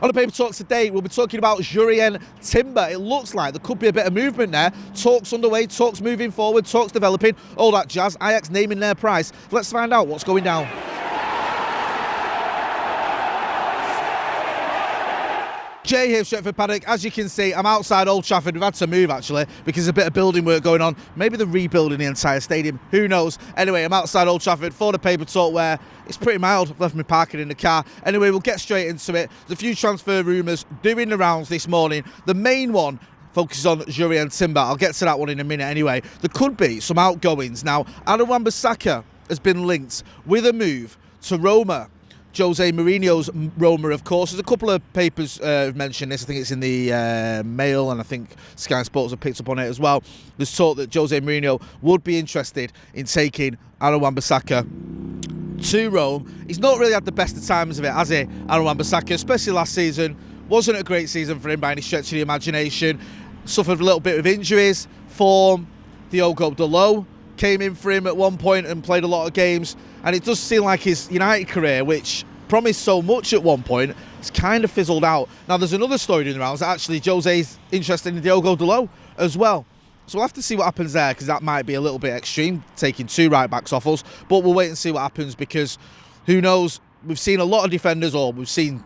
On the Paper Talk today, we'll be talking about Jurrien Timber. It looks like there could be a bit of movement there. Talks underway, talks moving forward, talks developing, all that jazz. Ajax naming their price. Let's find out what's going down. Jay here, Stretford, Paddock. As you can see, I'm outside Old Trafford. We've had to move, actually, because there's a bit of building work going on. Maybe they're rebuilding the entire stadium. Who knows? Anyway, I'm outside Old Trafford for the Paper Talk, where it's pretty mild. I've left me parking in the car. Anyway, we'll get straight into it. There's a few transfer rumours doing the rounds this morning. The main one focuses on Jurrien Timber. I'll get to that one in a minute anyway. There could be some outgoings. Now, Wan-Bissaka has been linked with a move to Roma. Jose Mourinho's Roma, of course. There's a couple of papers mentioned this. I think it's in the Mail, and I think Sky Sports have picked up on it as well. There's talk that Jose Mourinho would be interested in taking Wan-Bissaka to Rome. He's not really had the best of times of it, has he, Wan-Bissaka? Especially last season. Wasn't a great season for him by any stretch of the imagination. Suffered a little bit of injuries. Form, Diogo Dalot came in for him at one point and played a lot of games, and it does seem like his United career, which promised so much at one point, it's kind of fizzled out. Now there's another story doing the rounds that actually Jose's interested in Diogo Dalot as well, so we'll have to see what happens there, because that might be a little bit extreme, taking two right backs off us, but we'll wait and see what happens, because who knows. We've seen a lot of defenders, we've seen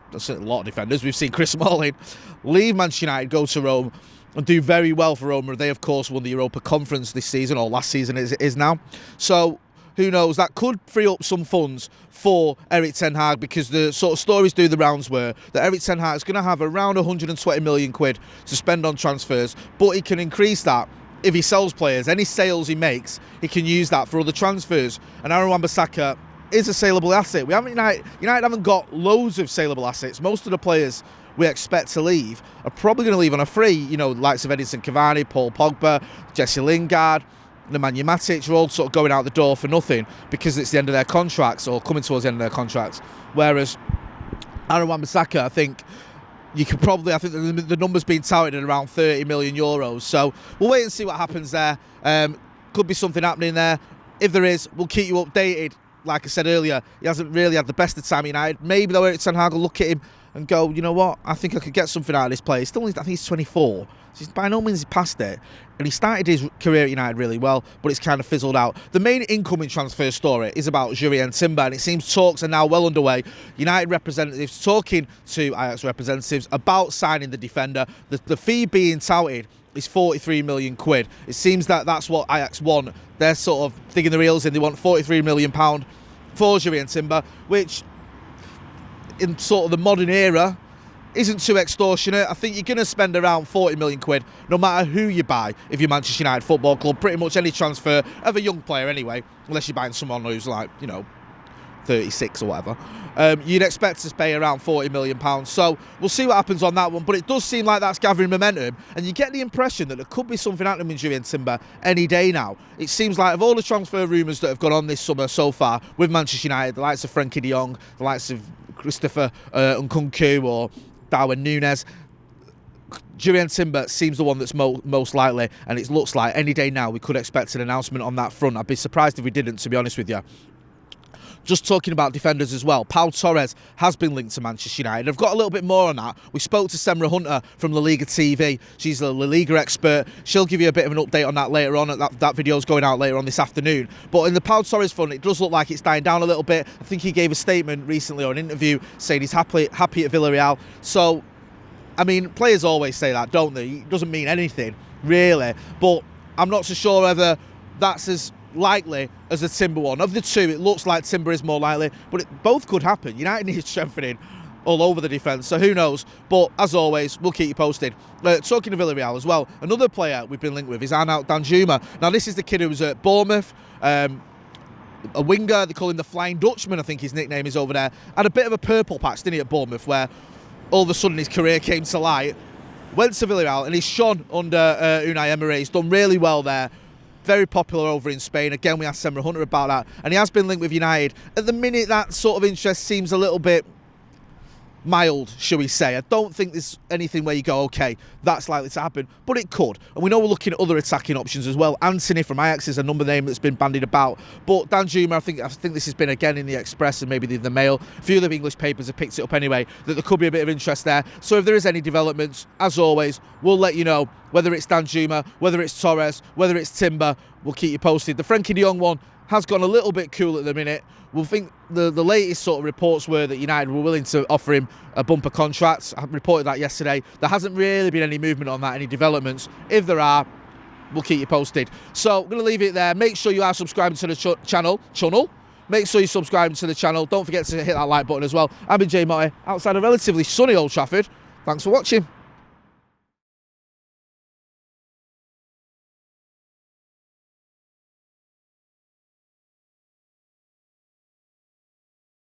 Chris Smalling leave Manchester United, go to Rome, and do very well for Roma. They, of course, won the Europa Conference this season, or last season as it is now. So, who knows? That could free up some funds for Erik ten Hag, because the sort of stories do the rounds were that Erik ten Hag is going to have around 120 million quid to spend on transfers, but he can increase that if he sells players. Any sales he makes, he can use that for other transfers. And Wan-Bissaka is a saleable asset. United haven't got loads of saleable assets. Most of the players we expect to leave are probably going to leave on a free. You know, likes of Edinson Cavani, Paul Pogba, Jesse Lingard, Nemanja Matic are all sort of going out the door for nothing, because it's the end of their contracts, or coming towards the end of their contracts. Whereas Wan-Bissaka, I think the number's been touted at around 30 million euros. So we'll wait and see what happens there. Could be something happening there. If there is, we'll keep you updated. Like I said earlier, he hasn't really had the best of time at United. Maybe though, Erik ten Hag will look at him and go, you know what, I think I could get something out of this player. I think he's 24. So by no means he's past it. And he started his career at United really well, but it's kind of fizzled out. The main incoming transfer story is about Jurrien Timber, and it seems talks are now well underway. United representatives talking to Ajax representatives about signing the defender. The fee being touted is 43 million quid. It seems that that's what Ajax want. They're sort of digging the reels in. They want 43 million pound for Jurrien Timber, which in sort of the modern era isn't too extortionate. I think you're going to spend around 40 million quid no matter who you buy if you're Manchester United Football Club. Pretty much any transfer of a young player anyway, unless you're buying someone who's like, 36 or whatever. You'd expect to pay around 40 million pounds. So we'll see what happens on that one. But it does seem like that's gathering momentum, and you get the impression that there could be something happening with Jurrien Timber any day now. It seems like of all the transfer rumours that have gone on this summer so far with Manchester United, the likes of Frenkie de Jong, the likes of Christopher Nkunku or Darwin Núñez, Jurrien Timber seems the one that's most likely, and it looks like any day now we could expect an announcement on that front. I'd be surprised if we didn't, to be honest with you. Just talking about defenders as well, Pau Torres has been linked to Manchester United. I've got a little bit more on that. We spoke to Semra Hunter from La Liga TV. She's a La Liga expert. She'll give you a bit of an update on that later on. That video's going out later on this afternoon. But in the Pau Torres front, it does look like it's dying down a little bit. I think he gave a statement recently or an interview saying he's happy at Villarreal. So, I mean, players always say that, don't they? It doesn't mean anything, really. But I'm not so sure whether that's as likely as the Timber one. Of the two, it looks like Timber is more likely, but both could happen. United need strengthening all over the defence, so who knows. But as always, we'll keep you posted. Talking of Villarreal as well, another player we've been linked with is Arnaut Danjuma. Now this is the kid who was at Bournemouth, a winger. They call him the Flying Dutchman, I think his nickname is over there. Had a bit of a purple patch, didn't he, at Bournemouth, where all of a sudden his career came to light. Went to Villarreal and he's shone under Unai Emery. He's done really well there. Very popular over in Spain. Again, we asked Semra Hunter about that, and he has been linked with United. At the minute, that sort of interest seems a little bit mild, shall we say. I don't think there's anything where you go, okay, that's likely to happen, but it could. And we know we're looking at other attacking options as well. Anthony from Ajax is a number name that's been bandied about, but Danjuma, I think this has been again in the Express and maybe the Mail. A few of the English papers have picked it up anyway, that there could be a bit of interest there. So if there is any developments, as always, we'll let you know, whether it's Danjuma, whether it's Torres, whether it's Timber, we'll keep you posted. The Frenkie de Jong one has gone a little bit cool at the minute. We'll think the latest sort of reports were that United were willing to offer him a bumper contract. I reported that yesterday. There hasn't really been any movement on that, any developments. If there are, we'll keep you posted. So I'm going to leave it there. Make sure you are subscribing to the channel. Make sure you're subscribing to the channel. Don't forget to hit that like button as well. I've been Jay Motti, outside a relatively sunny Old Trafford. Thanks for watching.